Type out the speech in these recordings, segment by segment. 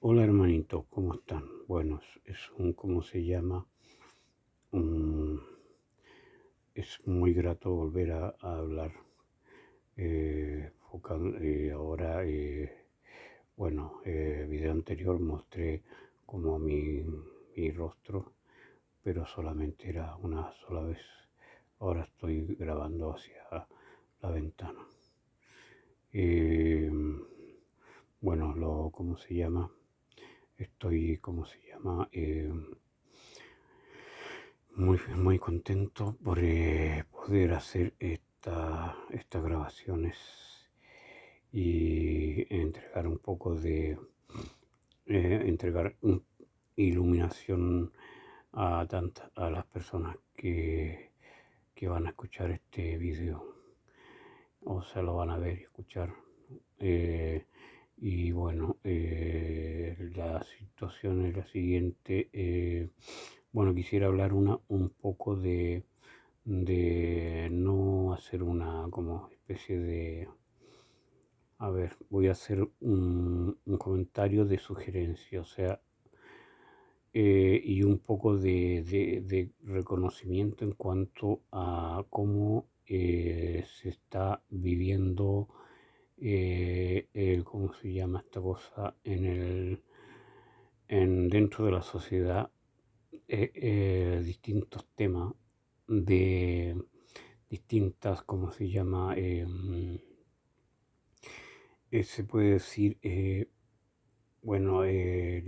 Hola hermanito, ¿cómo están? Bueno, es un, ¿cómo se llama? Un- es muy grato volver a hablar. Ahora, video anterior mostré como mi rostro, pero solamente era una sola vez. Ahora estoy grabando hacia la ventana. Eh, ¿Cómo se llama? Estoy, ¿cómo se llama? Muy contento por poder hacer estas grabaciones y entregar un poco de entregar iluminación a las personas que van a escuchar este video, o sea, lo van a ver y escuchar. Eh, la situación es la siguiente. Quisiera hablar un poco de no hacer una como especie de... A ver, voy a hacer un comentario de sugerencia, o sea, y un poco de reconocimiento en cuanto a cómo se está viviendo, ¿cómo se llama esta cosa? Dentro de la sociedad, distintos temas de distintas, ¿cómo se llama? Se puede decir, le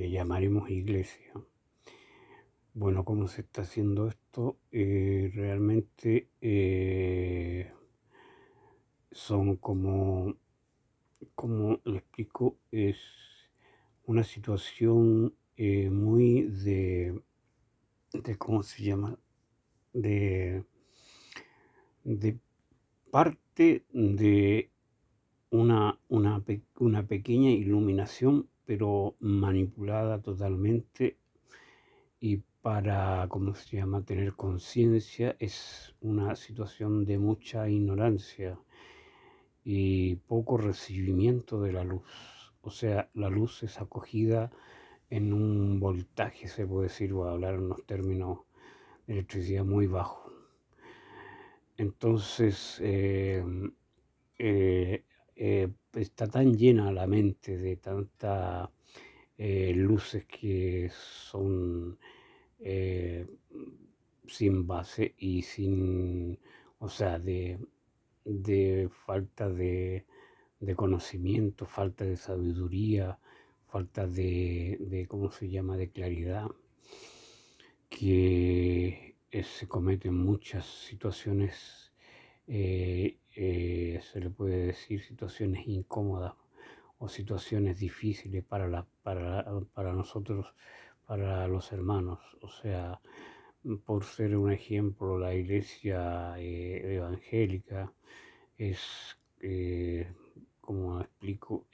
llamaremos iglesia. Bueno, ¿cómo se está haciendo esto? Realmente son como le explico, es una situación muy ¿cómo se llama? De, de parte de una pequeña iluminación, pero manipulada totalmente y para, ¿cómo se llama?, tener conciencia. Es una situación de mucha ignorancia y poco recibimiento de la luz. O sea, la luz es acogida en un voltaje, se puede decir, o hablar en unos términos de electricidad muy bajo. Entonces, está tan llena la mente de tantas luces que son eh, sin base y sin, o sea, de falta de conocimiento, falta de sabiduría, falta ¿cómo se llama?, de claridad, que se cometen muchas situaciones, se le puede decir situaciones incómodas o situaciones difíciles para nosotros, para los hermanos. O sea, por ser un ejemplo, la iglesia evangélica es, como explico,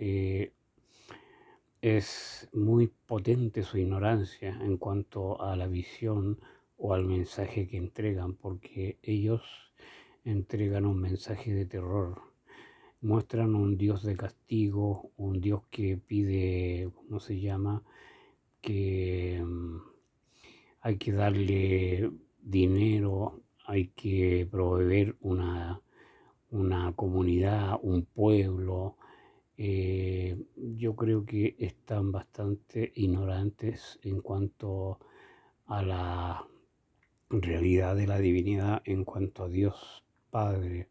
es muy potente su ignorancia en cuanto a la visión o al mensaje que entregan, porque ellos entregan un mensaje de terror, muestran un Dios de castigo, un Dios que pide, ¿cómo se llama?, que hay que darle dinero, hay que proveer una comunidad, un pueblo. Yo creo que están bastante ignorantes en cuanto a la realidad de la divinidad, en cuanto a Dios Padre,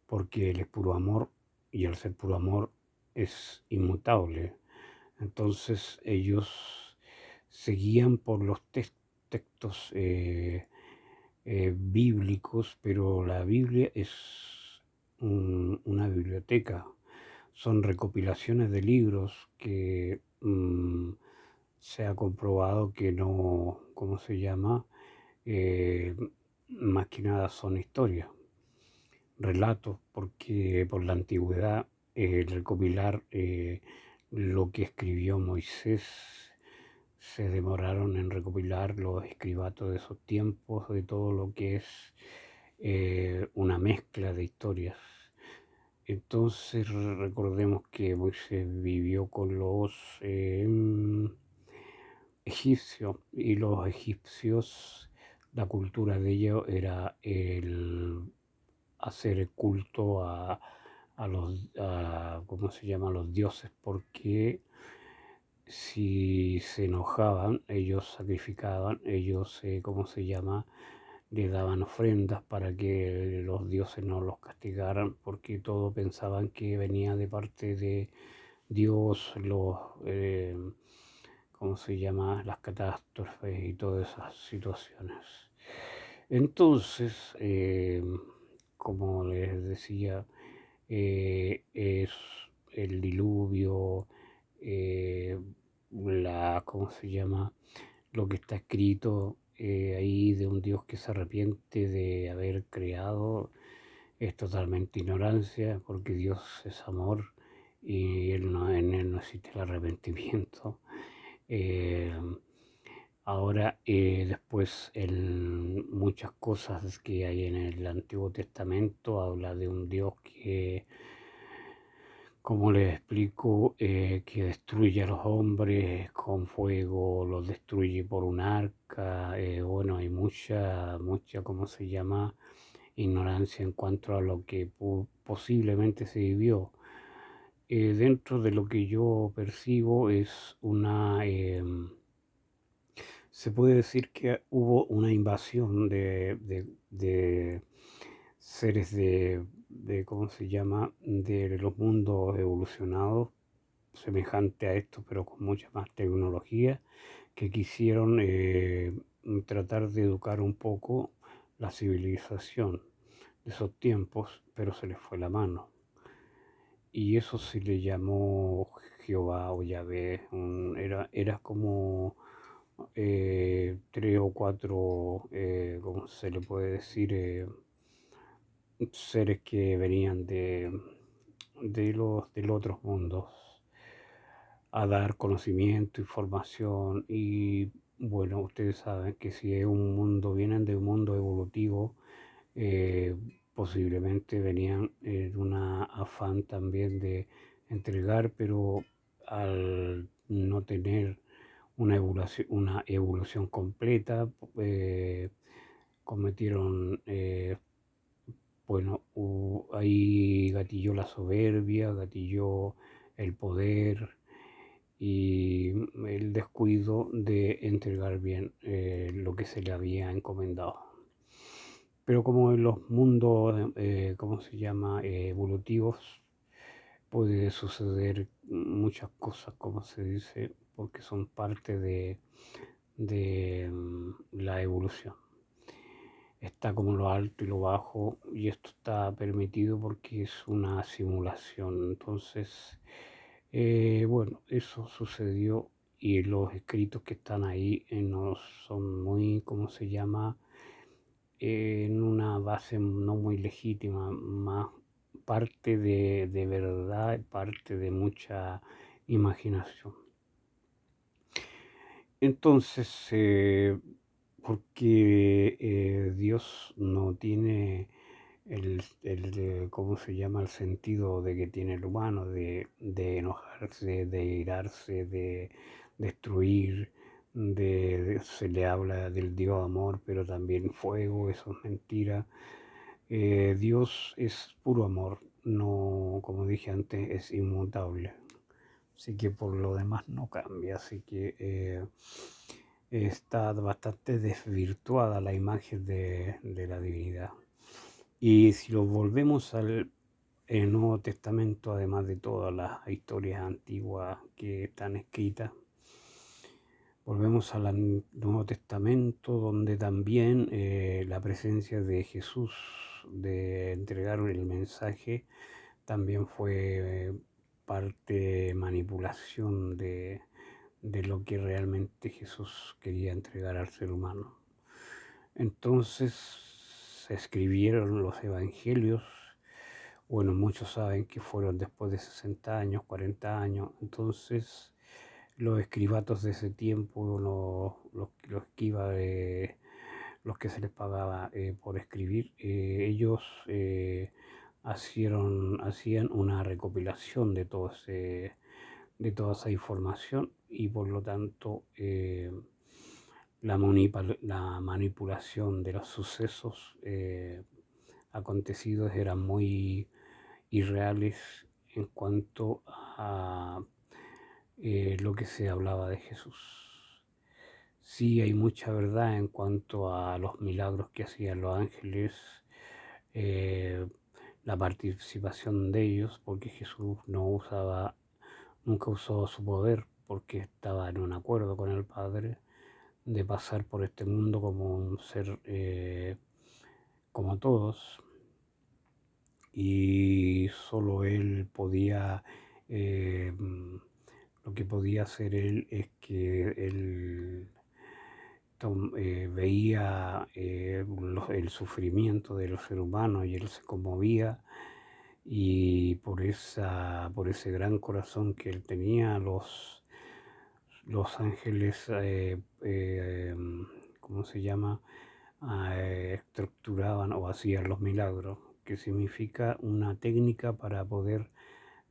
porque Él es puro amor y al ser puro amor es inmutable. Entonces ellos se guían por los textos bíblicos, pero la Biblia es una biblioteca. Son recopilaciones de libros que se ha comprobado que no, ¿cómo se llama? Eh, Más que nada son historias, relatos, porque por la antigüedad, recopilar lo que escribió Moisés, se demoraron en recopilar los escribatos de esos tiempos, de todo lo que es una mezcla de historias. Entonces recordemos que Moisés vivió con los egipcios, y los egipcios, la cultura de ellos era el hacer culto a ¿cómo se llama? A los dioses, porque si se enojaban, ellos sacrificaban, ellos, ¿cómo se llama? Le daban ofrendas para que los dioses no los castigaran, porque todos pensaban que venía de parte de Dios, ¿cómo se llama? Las catástrofes y todas esas situaciones. Entonces, como les decía, es el diluvio, eh, ¿cómo se llama? Lo que está escrito ahí de un Dios que se arrepiente de haber creado es totalmente ignorancia, porque Dios es amor y en Él no existe el arrepentimiento. Eh, Ahora, después, en muchas cosas que hay en el Antiguo Testamento, habla de un Dios que, como les explico, que destruye a los hombres con fuego, los destruye por un arca. Bueno, hay mucha, ¿cómo se llama? Ignorancia en cuanto a lo que posiblemente se vivió. Dentro de lo que yo percibo es se puede decir que hubo una invasión de seres ¿cómo se llama?, de los mundos evolucionados, semejante a esto, pero con mucha más tecnología, que quisieron tratar de educar un poco la civilización de esos tiempos, pero se les fue la mano. Y eso se le llamó Jehová o Yahvé. Era como tres o cuatro, ¿cómo se le puede decir? Seres que venían de los otros mundos a dar conocimiento, información. Y bueno, ustedes saben que si es un mundo, vienen de un mundo evolutivo, eh, posiblemente venían en un afán también de entregar, pero al no tener una evolución completa, cometieron, bueno, ahí gatilló la soberbia, gatilló el poder y el descuido de entregar bien lo que se le había encomendado. Pero como en los mundos, ¿cómo se llama?, evolutivos, puede suceder muchas cosas, como se dice, porque son parte de la evolución. Está como lo alto y lo bajo, y esto está permitido porque es una simulación. Entonces, bueno, eso sucedió, y los escritos que están ahí no son muy, ¿cómo se llama?, en una base no muy legítima, más parte de verdad, parte de mucha imaginación. Entonces, porque Dios no tiene ¿cómo se llama?, el sentido de que tiene el humano, de enojarse, de irarse, de destruir, se le habla del Dios amor, pero también fuego, eso es mentira. Dios es puro amor, no, como dije antes, es inmutable. Así que por lo demás no cambia, así que está bastante desvirtuada la imagen de la divinidad. Y si lo volvemos al Nuevo Testamento, además de todas las historias antiguas que están escritas, volvemos al Nuevo Testamento, donde también la presencia de Jesús, de entregar el mensaje, también fue parte manipulación de lo que realmente Jesús quería entregar al ser humano. Entonces se escribieron los evangelios. Bueno, muchos saben que fueron después de 60 años, 40 años. Entonces los escribatos de ese tiempo, los que los que se les pagaba por escribir, ellos hacían una recopilación de toda esa información y por lo tanto la manipulación de los sucesos acontecidos eran muy irreales en cuanto a lo que se hablaba de Jesús. Sí hay mucha verdad en cuanto a los milagros que hacían los ángeles, eh, la participación de ellos, porque Jesús nunca usó su poder, porque estaba en un acuerdo con el Padre de pasar por este mundo como un ser como todos, y solo él podía, eh, lo que podía hacer él es que él veía el sufrimiento de los seres humanos y él se conmovía y por ese gran corazón que él tenía, los ángeles, ¿cómo se llama? Estructuraban o hacían los milagros, que significa una técnica para poder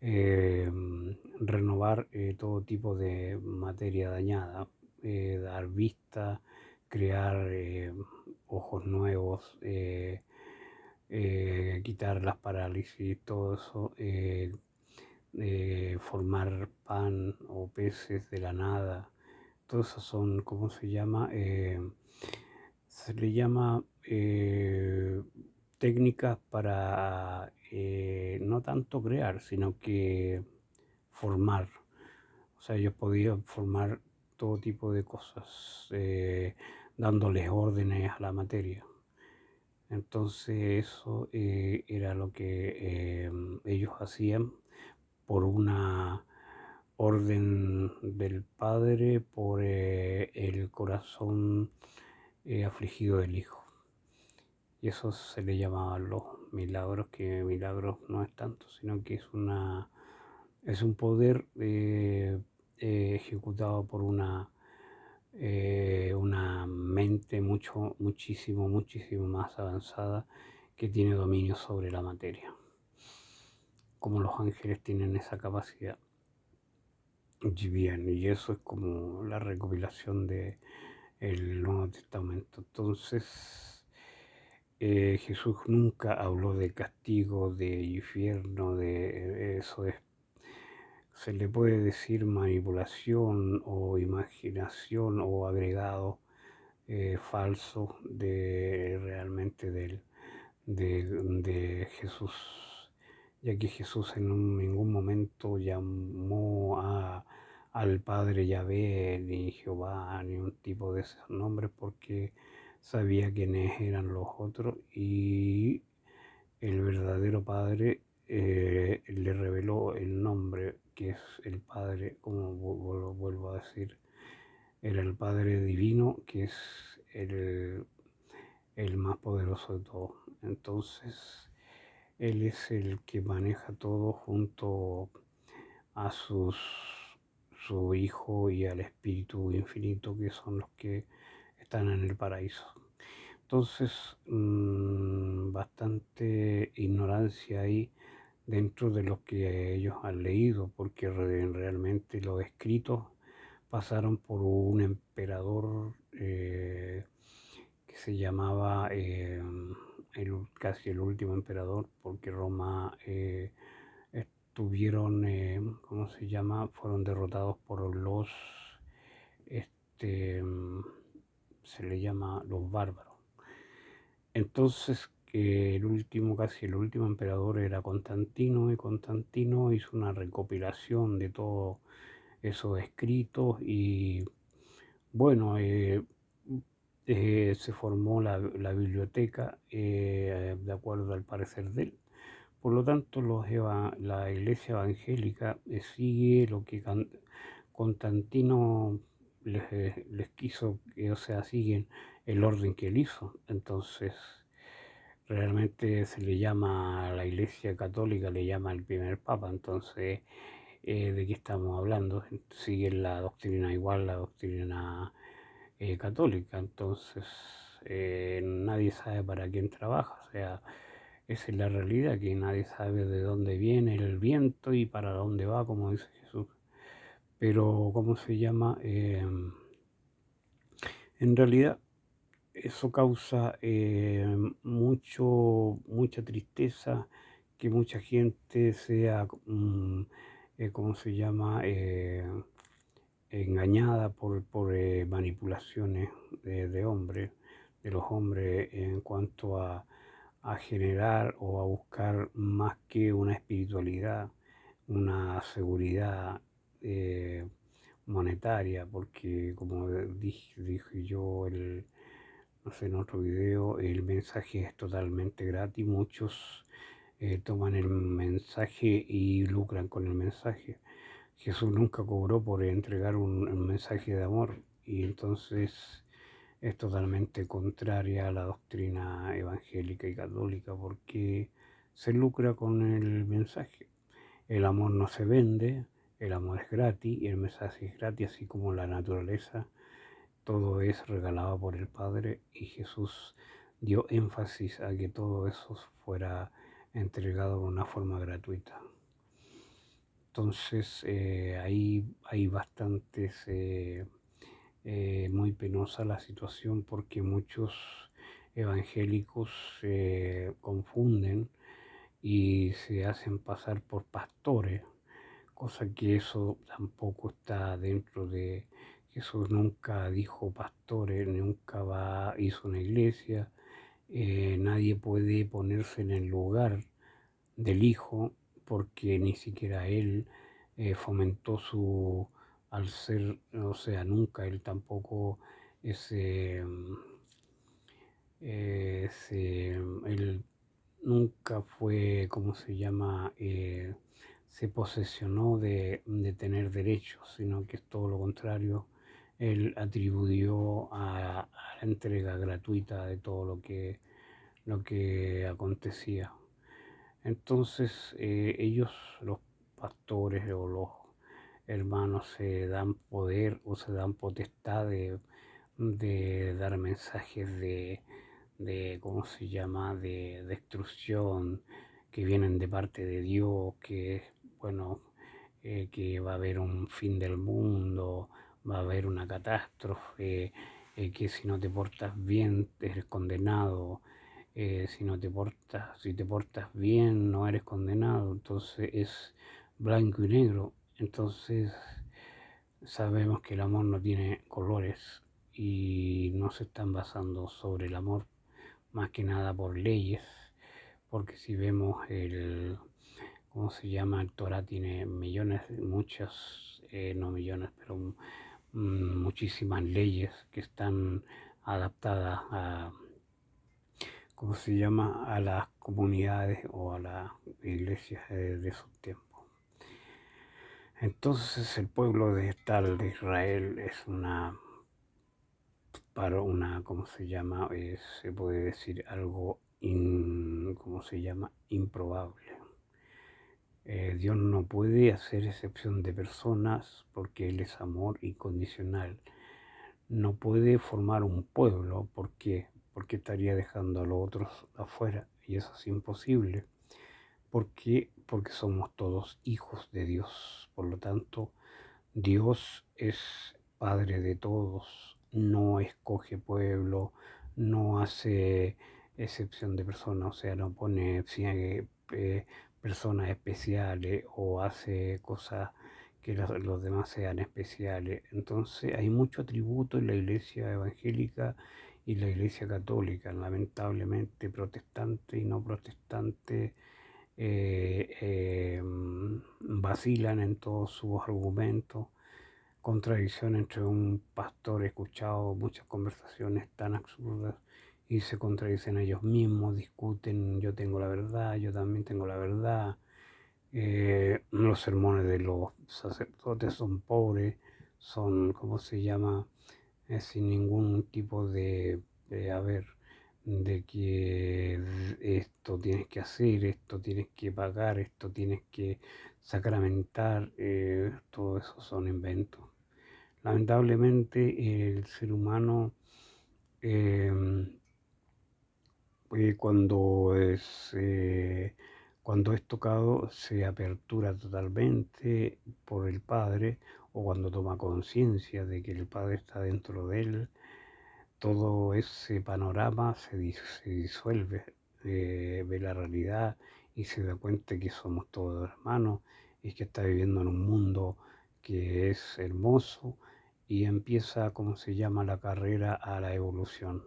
eh, renovar todo tipo de materia dañada, dar vista, crear ojos nuevos, quitar las parálisis, todo eso, formar pan o peces de la nada. Todo eso son, ¿cómo se llama? Se le llama técnicas para no tanto crear, sino que formar. O sea, ellos podían formar todo tipo de cosas, dándoles órdenes a la materia. Entonces eso era lo que ellos hacían por una orden del Padre, por el corazón afligido del Hijo. Y eso se le llamaban los milagros, que milagros no es tanto, sino que es un poder ejecutado por una mente muchísimo más avanzada que tiene dominio sobre la materia, como los ángeles tienen esa capacidad. Y bien, y eso es como la recopilación del Nuevo Testamento. Entonces, Jesús nunca habló de castigo, de infierno, de eso es, se le puede decir manipulación o imaginación o agregado falso de realmente de Jesús, ya que Jesús en ningún momento llamó al Padre Yahvé, ni Jehová, ni un tipo de esos nombres, porque sabía quiénes eran los otros y el verdadero Padre le reveló el nombre que es el Padre, como vuelvo a decir, era el Padre Divino, que es el más poderoso de todos. Entonces, Él es el que maneja todo junto a su Hijo y al Espíritu Infinito, que son los que están en el paraíso. Entonces, bastante ignorancia ahí dentro de lo que ellos han leído, porque realmente los escritos pasaron por un emperador que se llamaba casi el último emperador, porque Roma estuvieron, ¿cómo se llama? Fueron derrotados por este, se le llama los bárbaros. Entonces, casi el último emperador era Constantino, y Constantino hizo una recopilación de todos esos escritos y bueno, se formó la biblioteca de acuerdo al parecer de él. Por lo tanto, la iglesia evangélica sigue lo que Constantino les quiso, o sea, siguen el orden que él hizo. Entonces, realmente se le llama a la iglesia católica, le llama el primer papa. Entonces, ¿de qué estamos hablando? Siguen la doctrina igual, la doctrina católica. Entonces, nadie sabe para quién trabaja. O sea, esa es la realidad, que nadie sabe de dónde viene el viento y para dónde va, como dice Jesús. Pero, ¿cómo se llama? En realidad, eso causa mucha tristeza, que mucha gente sea, ¿cómo se llama? Engañada por manipulaciones hombres, de los hombres en cuanto a generar o a buscar más que una espiritualidad, una seguridad eh, monetaria, porque como dije yo no sé, en otro video, el mensaje es totalmente gratis. Muchos toman el mensaje y lucran con el mensaje. Jesús nunca cobró por entregar un mensaje de amor, y entonces es totalmente contraria a la doctrina evangélica y católica, porque se lucra con el mensaje. El amor no se vende, el amor es gratis y el mensaje es gratis, así como la naturaleza. Todo es regalado por el Padre, y Jesús dio énfasis a que todo eso fuera entregado de una forma gratuita. Entonces ahí hay bastantes, muy penosa la situación, porque muchos evangélicos se confunden y se hacen pasar por pastores, cosa que eso tampoco está dentro de Jesús. Nunca dijo pastores, nunca hizo una iglesia. Nadie puede ponerse en el lugar del Hijo, porque ni siquiera Él fomentó al ser, o sea, nunca Él tampoco ese, Él nunca fue, ¿cómo se llama? Se posesionó de tener derechos, sino que es todo lo contrario. Él atribuyó a la entrega gratuita de todo lo que acontecía. Entonces ellos, los pastores o los hermanos, se dan poder o se dan potestad de dar mensajes ¿cómo se llama?, de destrucción, que vienen de parte de Dios, que, bueno, que va a haber un fin del mundo, va a haber una catástrofe, que si no te portas bien eres condenado, si te portas bien no eres condenado. Entonces es blanco y negro. Entonces sabemos que el amor no tiene colores, y no se están basando sobre el amor más que nada por leyes, porque si vemos ¿cómo se llama? El Torah tiene millones, muchas, no millones, pero muchísimas leyes que están adaptadas ¿cómo se llama?, a las comunidades o a las iglesias de esos tiempos. Entonces el pueblo de Israel es ¿cómo se llama? Se puede decir algo, ¿cómo se llama?, improbable. Dios no puede hacer excepción de personas, porque Él es amor incondicional. No puede formar un pueblo, ¿por qué? Porque estaría dejando a los otros afuera, y eso es imposible. ¿Por qué? Porque somos todos hijos de Dios. Por lo tanto, Dios es Padre de todos, no escoge pueblo, no hace excepción de personas, o sea, no pone personas especiales o hace cosas que los demás sean especiales. Entonces hay mucho atributo en la iglesia evangélica y la iglesia católica. Lamentablemente protestante y no protestante vacilan en todos sus argumentos. Contradicción entre un pastor. He escuchado muchas conversaciones tan absurdas y se contradicen ellos mismos, discuten: yo tengo la verdad, yo también tengo la verdad. Los sermones de los sacerdotes son pobres, son, ¿cómo se llama?, sin ningún tipo a ver, de que esto tienes que hacer, esto tienes que pagar, esto tienes que sacramentar. Todo eso son inventos. Lamentablemente el ser humano, eh, cuando es tocado se apertura totalmente por el Padre, o cuando toma conciencia de que el Padre está dentro de él, todo ese panorama se disuelve, ve la realidad y se da cuenta que somos todos hermanos y que está viviendo en un mundo que es hermoso, y empieza, como se llama, la carrera a la evolución.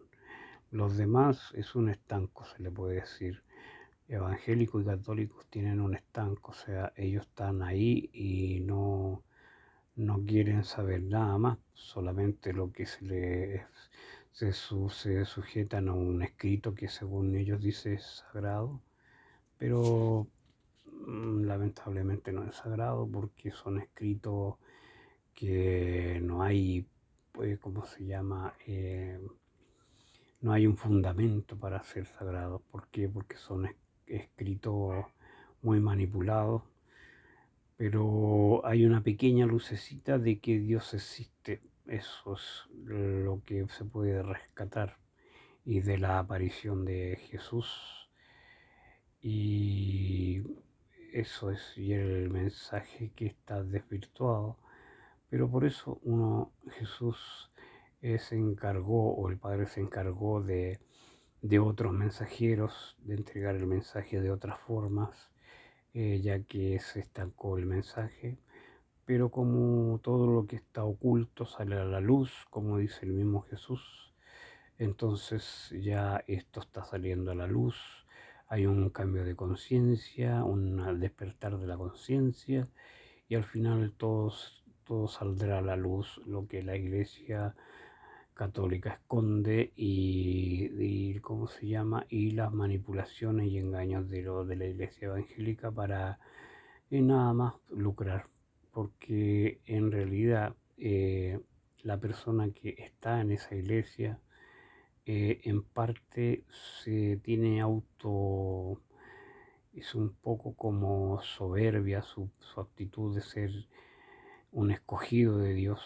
Los demás es un estanco, se le puede decir. Evangélicos y católicos tienen un estanco, o sea, ellos están ahí y no quieren saber nada más, solamente lo que se sujetan a un escrito que según ellos dice es sagrado, pero lamentablemente no es sagrado, porque son escritos que no hay, pues, ¿cómo se llama? No hay un fundamento para ser sagrados. ¿Por qué? Porque son escritos muy manipulados, pero hay una pequeña lucecita de que Dios existe. Eso es lo que se puede rescatar, y de la aparición de Jesús. Y eso es y el mensaje que está desvirtuado. Pero por eso Jesús se encargó, o el Padre se encargó de otros mensajeros, de entregar el mensaje de otras formas, ya que se estancó el mensaje. Pero como todo lo que está oculto sale a la luz, como dice el mismo Jesús, entonces ya esto está saliendo a la luz. Hay un cambio de conciencia, un despertar de la conciencia, y al final todo saldrá a la luz, lo que la Iglesia católica esconde, ¿cómo se llama? Y las manipulaciones y engaños de la Iglesia evangélica para nada más lucrar, porque en realidad la persona que está en esa iglesia en parte se tiene es un poco como soberbia su actitud de ser un escogido de Dios.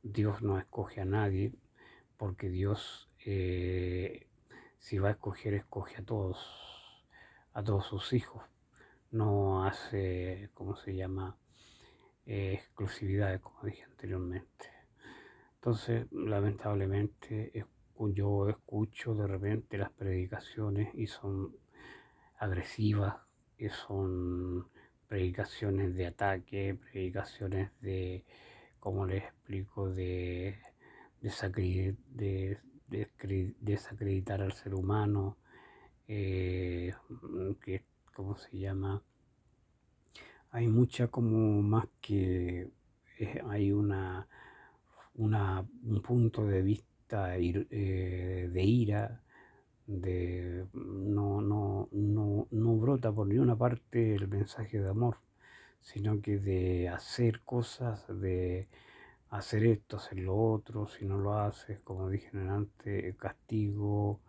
Dios no escoge a nadie, porque Dios, si va a escoger, escoge a todos sus hijos. No hace, ¿cómo se llama? Exclusividades, como dije anteriormente. Entonces, lamentablemente, yo escucho de repente las predicaciones y son agresivas, y son predicaciones de ataque, predicaciones de, ¿cómo les explico?, desacreditar al ser humano, que, ¿cómo se llama? Hay mucha como más que, hay un punto de vista de ira, no brota por ninguna parte el mensaje de amor, sino que de hacer cosas, de hacer esto, hacer lo otro. Si no lo haces, como dije antes, el castigo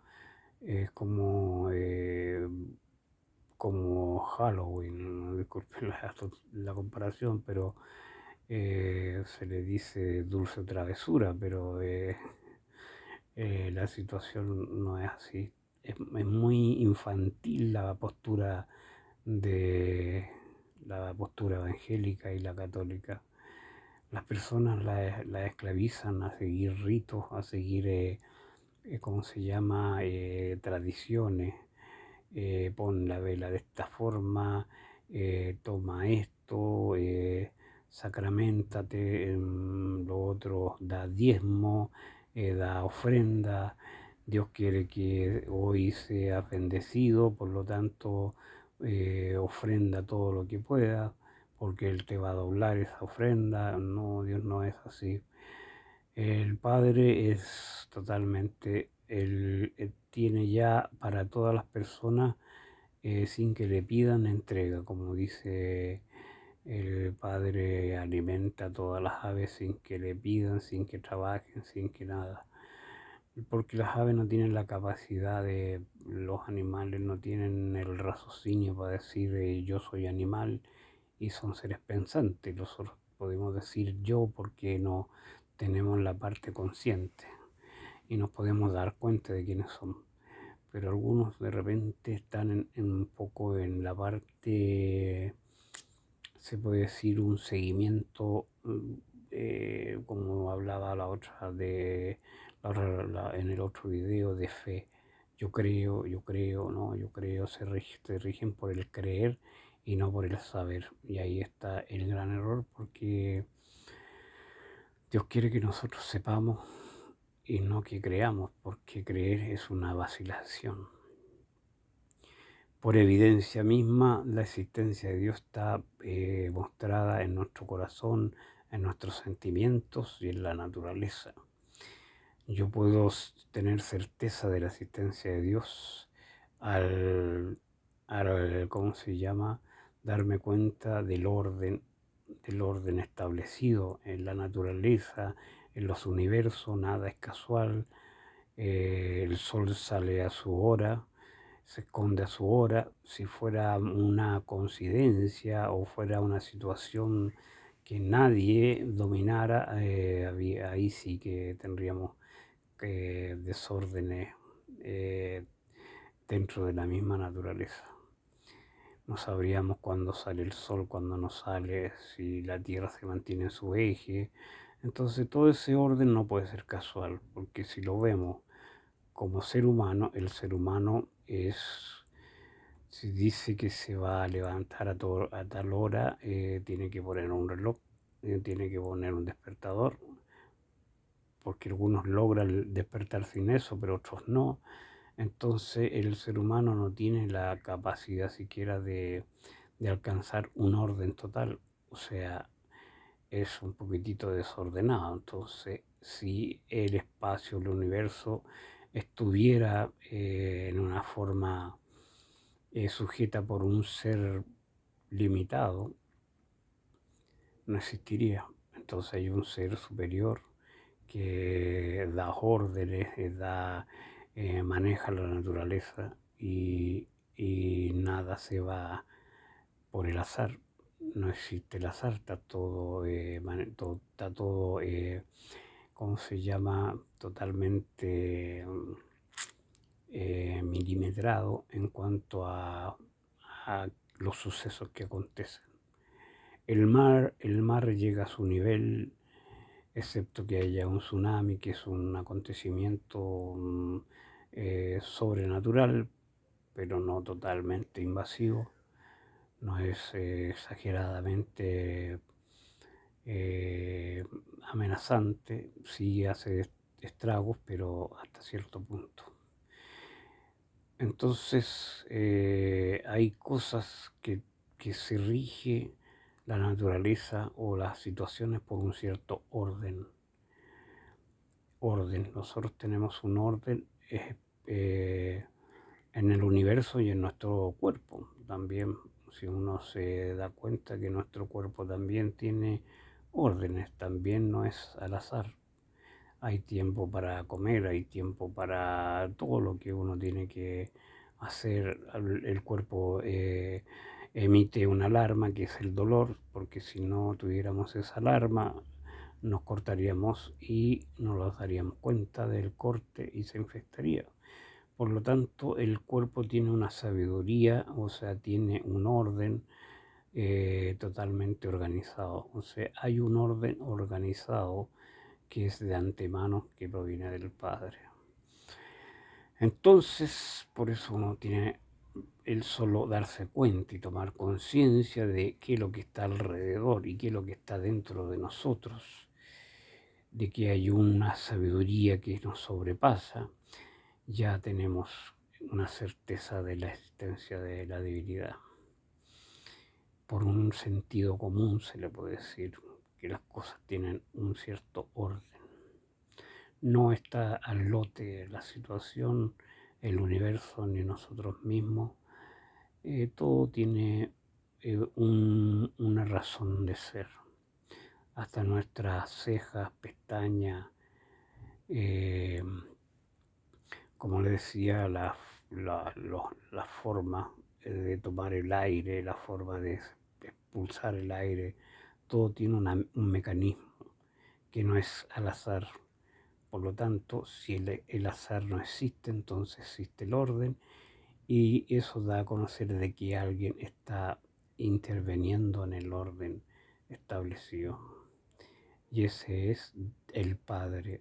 es como Halloween. Disculpen la comparación, pero se le dice dulce travesura, pero la situación no es así. Es muy infantil de la postura evangélica y la católica. Las personas la esclavizan a seguir ritos, a seguir, ¿cómo se llama?, tradiciones. Pon la vela de esta forma, toma esto, sacramentate, lo otro, da diezmo, da ofrenda. Dios quiere que hoy seas bendecido, por lo tanto, ofrenda todo lo que pueda, porque Él te va a doblar esa ofrenda. No, Dios no es así. El Padre es totalmente, Él tiene ya para todas las personas, sin que le pidan, entrega. Como dice, el Padre alimenta a todas las aves sin que le pidan, sin que trabajen, sin que nada. Porque las aves no tienen la capacidad los animales no tienen el raciocinio para decir yo soy animal, y son seres pensantes. Nosotros podemos decir yo porque no tenemos la parte consciente y nos podemos dar cuenta de quiénes somos. pero algunos de repente están un poco en la parte, se puede decir, un seguimiento, como hablaba la otra de en el otro video de fe. Yo creo, no, yo creo, se rigen por el creer y no por el saber. Y ahí está el gran error, porque Dios quiere que nosotros sepamos y no que creamos, porque creer es una vacilación. Por evidencia misma, la existencia de Dios está mostrada en nuestro corazón, en nuestros sentimientos y en la naturaleza. Yo puedo tener certeza de la existencia de Dios ¿cómo se llama? Darme cuenta del orden establecido en la naturaleza, en los universos. Nada es casual. El sol sale a su hora, se esconde a su hora. Si fuera una coincidencia o fuera una situación que nadie dominara, ahí sí que tendríamos desórdenes eh, dentro de la misma naturaleza. No sabríamos cuándo sale el sol, cuándo no sale, si la Tierra se mantiene en su eje. Entonces todo ese orden no puede ser casual, porque si lo vemos como ser humano, el ser humano si dice que se va a levantar a tal hora, tiene que poner un reloj, tiene que poner un despertador, porque algunos logran despertar sin eso, pero otros no. Entonces el ser humano no tiene la capacidad siquiera de alcanzar un orden total, o sea, es un poquitito desordenado. Entonces, si el espacio, el universo estuviera en una forma sujeta por un ser limitado, no existiría. Entonces hay un ser superior que da órdenes, maneja la naturaleza, y nada se va por el azar. No existe el azar, está todo, ¿cómo se llama? Totalmente milimetrado en cuanto a los sucesos que acontecen. El mar llega a su nivel, excepto que haya un tsunami, que es un acontecimiento sobrenatural, pero no totalmente invasivo. No es exageradamente amenazante, sí hace estragos, pero hasta cierto punto. Entonces hay cosas que se rige la naturaleza o las situaciones por un cierto orden. Nosotros tenemos un orden eh, en el universo y en nuestro cuerpo también. Si uno se da cuenta que nuestro cuerpo también tiene órdenes, también no es al azar. Hay tiempo para comer, hay tiempo para todo lo que uno tiene que hacer. El cuerpo emite una alarma, que es el dolor, porque si no tuviéramos esa alarma, nos cortaríamos y no nos daríamos cuenta del corte y se infectaría. Por lo tanto, el cuerpo tiene una sabiduría, o sea, tiene un orden totalmente organizado. O sea, hay un orden organizado que es de antemano, que proviene del Padre. Entonces, por eso uno tiene el solo darse cuenta y tomar conciencia de qué es lo que está alrededor y qué es lo que está dentro de nosotros, de que hay una sabiduría que nos sobrepasa. Ya tenemos una certeza de la existencia de la divinidad. Por un sentido común se le puede decir que las cosas tienen un cierto orden. No está al lote la situación, el universo ni nosotros mismos. Todo tiene una razón de ser. Hasta nuestras cejas, pestañas, eh, como le decía, la forma de tomar el aire, la forma de expulsar el aire, todo tiene un mecanismo que no es al azar. Por lo tanto, si el azar no existe, entonces existe el orden y eso da a conocer de que alguien está interviniendo en el orden establecido. Y ese es el Padre,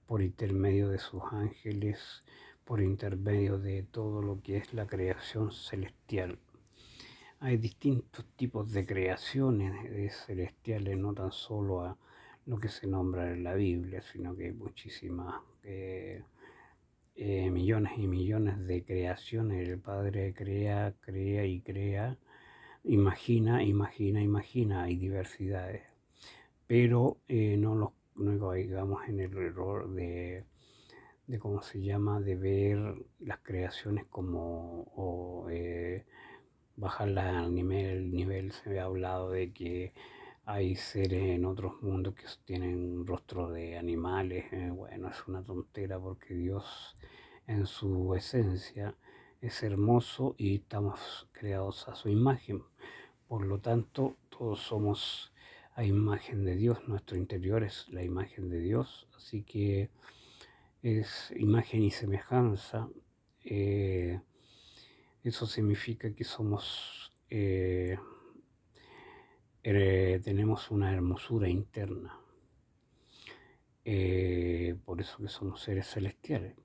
por intermedio de sus ángeles, por intermedio de todo lo que es la creación celestial. Hay distintos tipos de creaciones celestiales, no tan solo a lo que se nombra en la Biblia, sino que hay muchísimas, millones y millones de creaciones. El Padre crea, crea y crea, imagina, imagina, imagina, hay diversidades, pero no caigamos en el error de cómo se llama, de ver las creaciones como, bajarlas al nivel. Se ha hablado de que hay seres en otros mundos que tienen rostro de animales. Bueno, es una tontera porque Dios en su esencia es hermoso y estamos creados a su imagen. Por lo tanto, todos somos a imagen de Dios, nuestro interior es la imagen de Dios, así que es imagen y semejanza. Eso significa que tenemos una hermosura interna. Por eso que somos seres celestiales,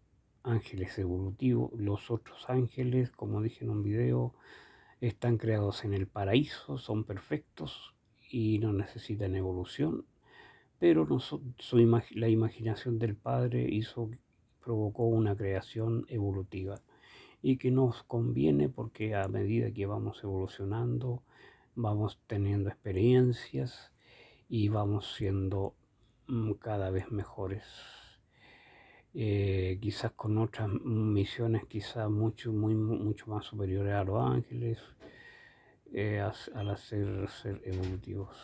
ángeles evolutivos. Los otros ángeles, como dije en un video, están creados en el paraíso, son perfectos y no necesitan evolución, pero la imaginación del Padre provocó una creación evolutiva y que nos conviene porque a medida que vamos evolucionando, vamos teniendo experiencias y vamos siendo cada vez mejores. Quizás con otras misiones, quizás mucho más superiores a los ángeles, al ser evolutivos.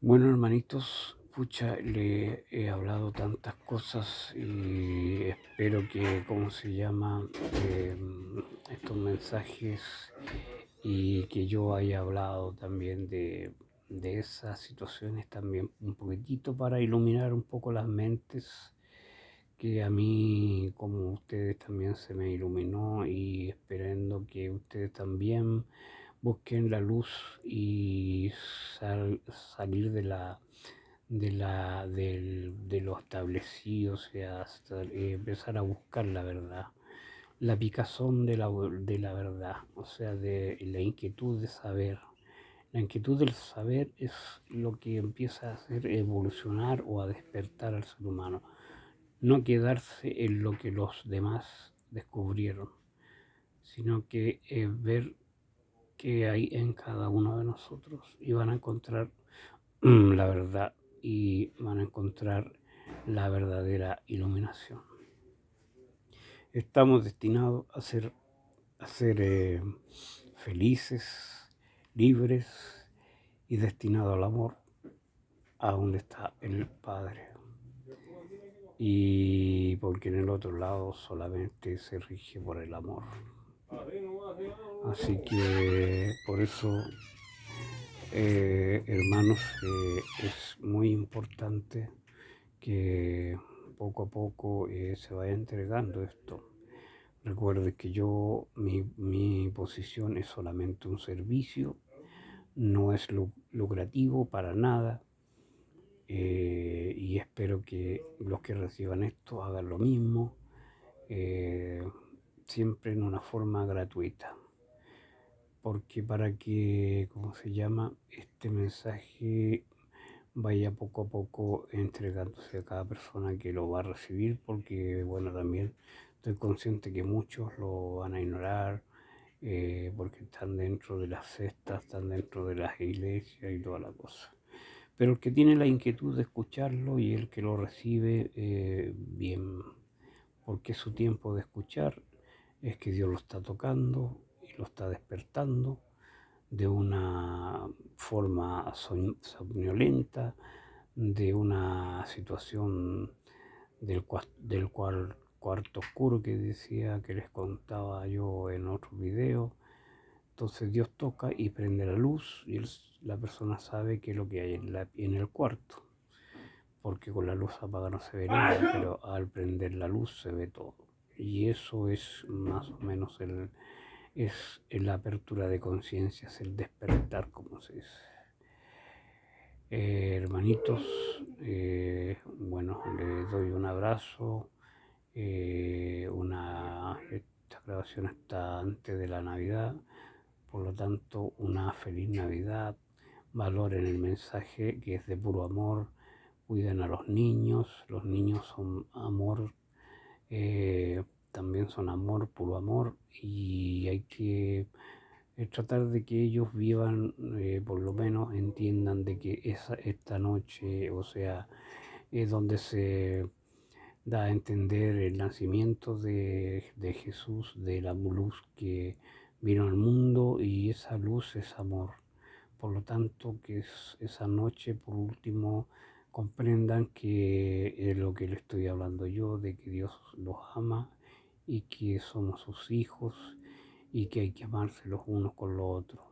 Bueno, hermanitos, pucha, le he hablado tantas cosas y espero que, ¿cómo se llama? Estos mensajes y que yo haya hablado también de esas situaciones también un poquitito para iluminar un poco las mentes, que a mí, como ustedes, también se me iluminó y esperando que ustedes también busquen la luz y salir de lo establecido, o sea, empezar a buscar la verdad, la picazón de la verdad, o sea, de la inquietud de saber. La inquietud del saber es lo que empieza a hacer evolucionar o a despertar al ser humano. No quedarse en lo que los demás descubrieron, sino que ver qué hay en cada uno de nosotros y van a encontrar la verdad y van a encontrar la verdadera iluminación. Estamos destinados a ser felices, libres y destinados al amor, a donde está el Padre. Y porque en el otro lado solamente se rige por el amor. Así que por eso, hermanos, es muy importante que poco a poco se vaya entregando esto. Recuerde que mi posición es solamente un servicio, no es lucrativo para nada, y espero que los que reciban esto hagan lo mismo, siempre en una forma gratuita, porque para que, ¿cómo se llama?, este mensaje vaya poco a poco entregándose a cada persona que lo va a recibir, porque bueno, también estoy consciente que muchos lo van a ignorar, porque están dentro de las cestas, están dentro de las iglesias y toda la cosa. Pero el que tiene la inquietud de escucharlo y el que lo recibe, bien, porque es su tiempo de escuchar, es que Dios lo está tocando y lo está despertando de una forma somnolenta, de una situación del cuarto oscuro que decía, que les contaba yo en otro video. Entonces Dios toca y prende la luz y la persona sabe qué es lo que hay en el cuarto. porque con la luz apagada no se ve nada, pero al prender la luz se ve todo. Y eso es más o menos es la apertura de conciencia, es el despertar, como se dice. Hermanitos, bueno, les doy un abrazo. Esta grabación está antes de la Navidad, por lo tanto, una feliz Navidad. Valoren el mensaje que es de puro amor. Cuiden a los niños son amor, también son amor, puro amor, y hay que tratar de que ellos vivan, por lo menos entiendan de que esta noche, o sea, es donde se da a entender el nacimiento de Jesús, de la luz que vino al mundo, y esa luz es amor. Por lo tanto, que esa noche, por último, comprendan que es lo que le estoy hablando yo, de que Dios los ama y que somos sus hijos y que hay que amarse los unos con los otros.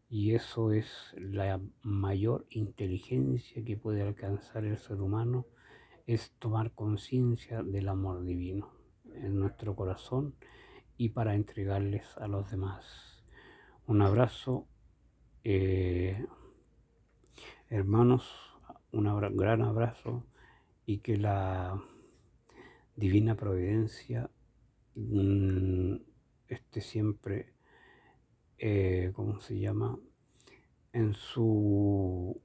Y eso es la mayor inteligencia que puede alcanzar el ser humano, es tomar conciencia del amor divino en nuestro corazón y para entregarles a los demás. Un abrazo, hermanos, un gran abrazo, y que la divina providencia esté siempre, ¿cómo se llama? En su,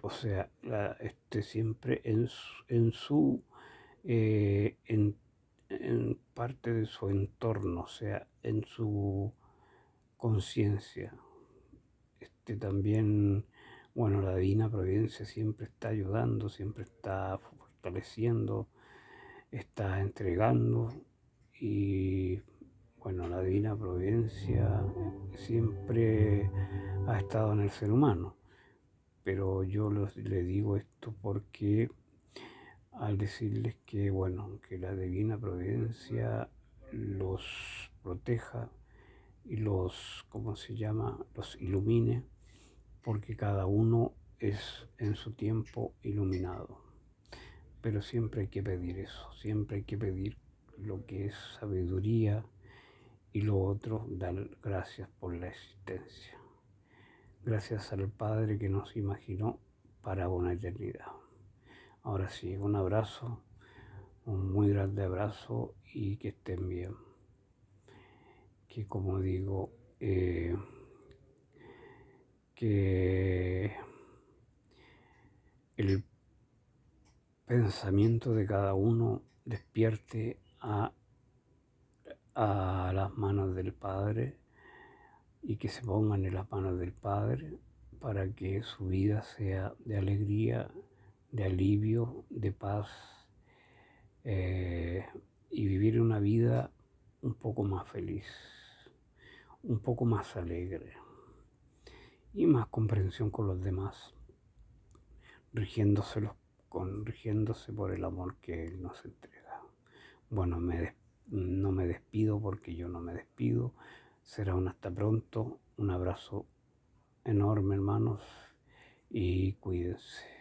o sea, esté siempre en parte de su entorno, o sea, en su conciencia. También, bueno, la divina providencia siempre está ayudando, siempre está fortaleciendo, está entregando, y bueno, la divina providencia siempre ha estado en el ser humano. Pero yo les digo esto porque al decirles que, bueno, que la divina providencia los proteja y los, ¿cómo se llama?, los ilumine, porque cada uno es en su tiempo iluminado. Pero siempre hay que pedir eso, siempre hay que pedir lo que es sabiduría, y lo otro, dar gracias por la existencia. Gracias al Padre que nos imaginó para una eternidad. Ahora sí, un abrazo, un muy grande abrazo, y que estén bien. Que como digo, que el pensamiento de cada uno despierte a las manos del Padre, y que se pongan en las manos del Padre para que su vida sea de alegría, de alivio, de paz, y vivir una vida un poco más feliz, un poco más alegre y más comprensión con los demás, rigiéndose por el amor que Él nos entrega. Bueno, no me despido porque yo no me despido. Será un hasta pronto. Un abrazo enorme, hermanos, y cuídense.